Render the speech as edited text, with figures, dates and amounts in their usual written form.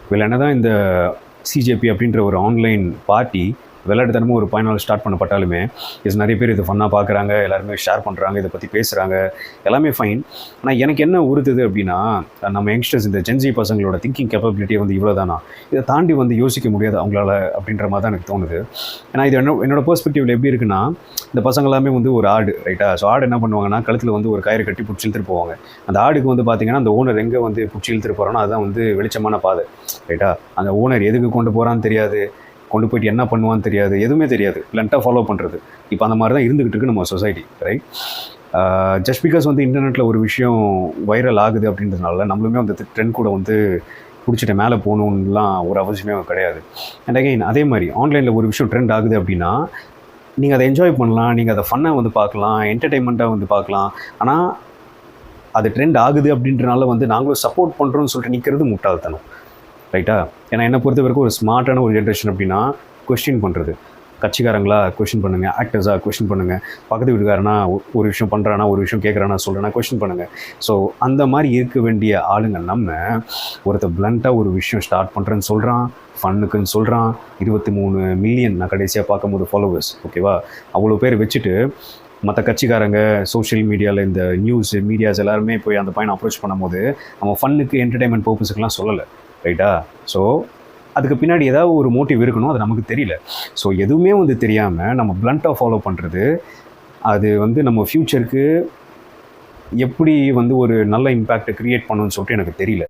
இதில் என்ன தான் இந்த சிஜேபி அப்படின்ற ஒரு ஆன்லைன் பார்ட்டி விளையாட்டுத்தனமும் ஒரு பயனால் ஸ்டார்ட் பண்ணப்பட்டாலுமே நிறைய பேர் இது ஃபன்னாக பார்க்குறாங்க, எல்லாருமே ஷேர் பண்ணுறாங்க, இதை பற்றி பேசுகிறாங்க, எல்லாமே ஃபைன். ஆனால் எனக்கு என்ன உறுத்துது அப்படின்னா, நம்ம யங்ஸ்டர்ஸ் இந்த ஜென்ஜி பசங்களோட திங்கிங் கேப்பபிலிட்டியை வந்து இவ்வளோ தானா, இதை தாண்டி வந்து யோசிக்க முடியாது அவங்களால அப்படின்ற மாதிரி தான் எனக்கு தோணுது. ஏன்னா இது என்னோட பெர்ஸ்பெக்டிவில் எப்படி இருக்குன்னா, இந்த பசங்க எல்லாமே வந்து ஒரு ஆடு, ரைட்டா? ஸோ ஆடு என்ன பண்ணுவாங்கன்னா, கழுத்தில் வந்து ஒரு கயிறு கட்டி பிடிச்சி இழுத்துட்டு போவாங்க. அந்த ஆடுக்கு வந்து பார்த்தீங்கன்னா, அந்த ஓனர் எங்கே வந்து பிடிச்சி இழுத்துட்டு போகிறானோ அதுதான் வந்து வெளிச்சமான பாதை, ரைட்டா? அந்த ஓனர் எதுக்கு கொண்டு போகிறான்னு தெரியாது, கொண்டு போயிட்டு என்ன பண்ணுவான்னு தெரியாது, எதுவுமே தெரியாது, பிளண்ட்டாக ஃபாலோ பண்ணுறது. இப்போ அந்த மாதிரி தான் இருந்துகிட்டு இருக்கு நம்ம சொசைட்டி, ரைட்? ஜஸ்ட் பிகாஸ் வந்து இன்டர்நெட்டில் ஒரு விஷயம் வைரல் ஆகுது அப்படின்றதுனால நம்மளுமே அந்த ட்ரெண்ட் கூட வந்து பிடிச்சிட்டு மேலே போகணுன்னுலாம் ஒரு அவசியமே கிடையாது. அண்ட் அகைன் அதே மாதிரி ஆன்லைனில் ஒரு விஷயம் ட்ரெண்ட் ஆகுது அப்படின்னா நீங்கள் அதை என்ஜாய் பண்ணலாம், நீங்கள் அதை ஃபன்னாக வந்து பார்க்கலாம், என்டர்டெயின்மெண்ட்டாக வந்து பார்க்கலாம். ஆனால் அது ட்ரெண்ட் ஆகுது அப்படின்றனால வந்து நாங்களும் சப்போர்ட் பண்ணுறோன்னு சொல்லிட்டு நிற்கிறது முட்டாள்தனம், ரைட்டா? ஏன்னா என்னை பொறுத்த வரைக்கும் ஒரு ஸ்மார்ட்டான ஒரு ஜென்ரேஷன் அப்படின்னா கொஸ்டின் பண்ணுறது. கட்சிக்காரங்களா கொஸ்டின் பண்ணுங்கள், ஆக்டர்ஸாக கொஸ்டின் பண்ணுங்கள், பக்கத்து வீட்டுக்காரனா ஒரு விஷயம் பண்ணுறானா, ஒரு விஷயம் கேட்குறானா சொல்கிறேன்னா கொஸ்டின் பண்ணுங்கள். ஸோ அந்த மாதிரி இருக்க வேண்டிய ஆளுங்க நம்ம ஒருத்தர் பிளண்ட்டாக ஒரு விஷயம் ஸ்டார்ட் பண்ணுறேன்னு சொல்கிறான், ஃபன்னுக்குன்னு சொல்கிறான், 23 மில்லியன் நான் கடைசியாக பார்க்கும்போது ஃபாலோவர்ஸ், ஓகேவா? அவ்வளோ பேர் வச்சுட்டு மற்ற கட்சிக்காரங்க சோஷியல் மீடியாவில் இந்த நியூஸ் மீடியாஸ் எல்லாருமே போய் அந்த பையனை அப்ரோச் பண்ணும்போது அவன் ஃபன்னுக்கு என்டர்டைன்மெண்ட் பர்பஸுக்கெலாம் சொல்லலை, ரைட்டா? ஸோ அதுக்கு பின்னாடி ஏதாவது ஒரு மோட்டிவ் இருக்கணும், அது நமக்கு தெரியல. ஸோ எதுவுமே வந்து தெரியாமல் நம்ம பிளண்ட்டாக ஃபாலோ பண்ணுறது, அது வந்து நம்ம ஃப்யூச்சருக்கு எப்படி வந்து ஒரு நல்ல இம்பேக்டை க்ரியேட் பண்ணணும்னு சொல்லிட்டு எனக்கு தெரியல.